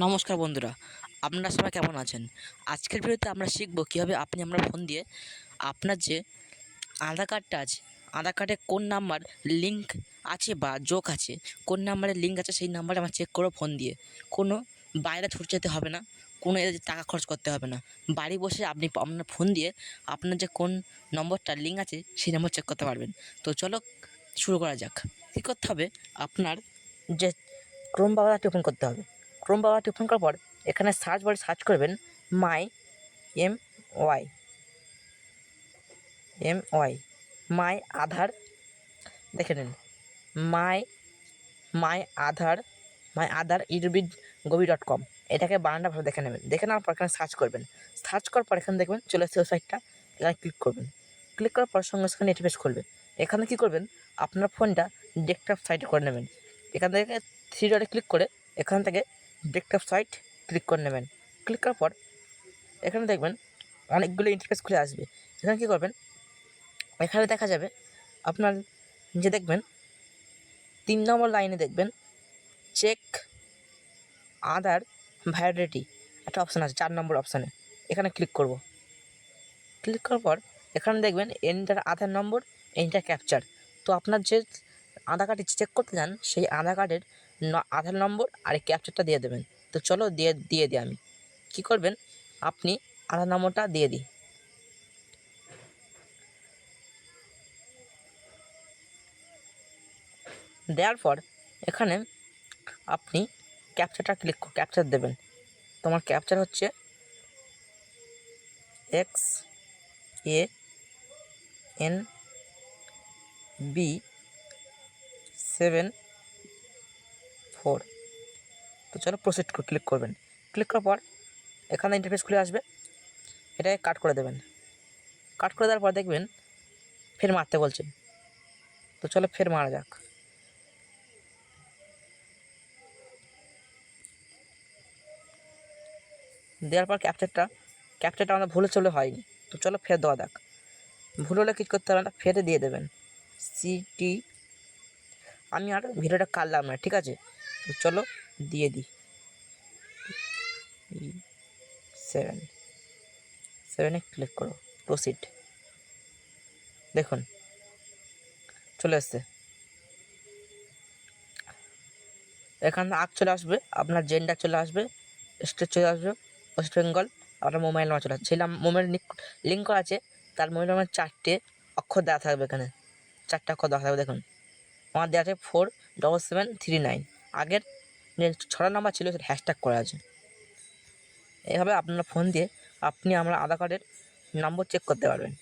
নমস্কার বন্ধুরা, আপনারা সবাই কেমন আছেন? আজকের ভিডিওতে আমরা শিখব কীভাবে আমরা ফোন দিয়ে আপনার যে আধার কার্ডটা আছে, আধার কার্ডে কোন নাম্বার লিঙ্ক আছে বা যোগ আছে, কোন নাম্বারে লিঙ্ক আছে সেই নাম্বারে আমরা চেক করব ফোন দিয়ে। কোনো বাইরে ছুটে যেতে হবে না, কোনো এর টাকা খরচ করতে হবে না। বাড়ি বসে আপনি আপনার ফোন দিয়ে আপনার যে কোন নম্বরটা লিঙ্ক আছে সেই নম্বর চেক করতে পারবেন। তো চলো শুরু করা যাক। কী করতে হবে, আপনার যে ক্রোম ব্রাউজারটি ওপেন করতে হবে। ক্রোম ব্রাউজারটি ওপেন করার পর এখানে সার্চ বারে সার্চ করবেন মাই এম ওয়াই মাই আধার। দেখে নিন, মাই মাই আধার irbid.gov.com, এটাকে বানানটা ভালো দেখে নেবেন। দেখে নেওয়ার পর এখানে সার্চ করবেন। সার্চ করার পর এখানে দেখবেন চলে এসেছে ওয়েবসাইটটা। এখানে ক্লিক করবেন। ক্লিক করার পর সঙ্গে সঙ্গে ইন্টারফেস খুলবে। এখানে কী করবেন, আপনার ফোনটা ডেস্কটপ সাইটে করে নেবেন। এখান থেকে থ্রি ডটে ক্লিক করে এখান থেকে ডেস্কটপ সাইট ক্লিক করে নেবেন। ক্লিক করার পর এখানে দেখবেন অনেকগুলো ইন্টারফেস খুলে আসবে। এখানে কী করবেন, এখানে দেখা যাবে আপনার যে দেখবেন 3 নম্বর লাইনে দেখবেন চেক আধার ভ্যালিডিটি একটা অপশান আছে, 4 নম্বর অপশানে। এখানে ক্লিক করব। ক্লিক করার পর এখানে দেখবেন এন্টার আধার নম্বর, এন্টার ক্যাপচার। তো আপনার যে আধার কার্ডটি চেক করতে চান সেই আধার কার্ডের আধার নম্বর আর এই ক্যাপচারটা দিয়ে দেবেন। তো চলো দিয়ে দিই আমি। কী করবেন, আপনি আধার নম্বরটা দিয়ে দিই। দেওয়ার পর এখানে আপনি ক্যাপচারটা ক্যাপচার দেবেন। তোমার ক্যাপচার হচ্ছে XANB74। তো চলো প্রসিড ক্লিক করবেন। ক্লিক করার পর এখানে ইন্টারফেস খুলে আসবে। এটাকে কাট করে দেবেন। কাট করে দেওয়ার পর দেখবেন ফের মারতে বলছে। তো চলো ফের মারা যাক। দেওয়ার পর ক্যাপচারটা আমাদের ভুলে চলে হয়নি। তো চলো ফের দেওয়া যাক। ভুল হলে কিছু করতে হবে না, ফেরে দিয়ে দেবেন সিটি। আমি আর ভিডিওটা কাটলাম না, ঠিক আছে? তো চলো দিয়ে দিই 7 ক্লিক করো, প্রসিড। দেখুন চলে এসছে। এখানে চলে আসবে, আপনার জেন্ডার চলে আসবে, স্টেট চলে আসবে ওয়েস্ট বেঙ্গল, আপনার মোবাইল নাম্বার চলে আসবে। সেই মোবাইল লিঙ্ক করা আছে, তার মোবাইল নাম্বার 4টে অক্ষর দেওয়া থাকবে। এখানে 4টে অক্ষর দেওয়া থাকবে। দেখুন আমার দেওয়া আছে 47739। আগের যে 6টা নাম্বার ছিল সেটা হ্যাশট্যাগ করা আছে। এভাবে আপনার ফোন দিয়ে আপনি আমার আধার কার্ডের নম্বর চেক করতে পারবেন।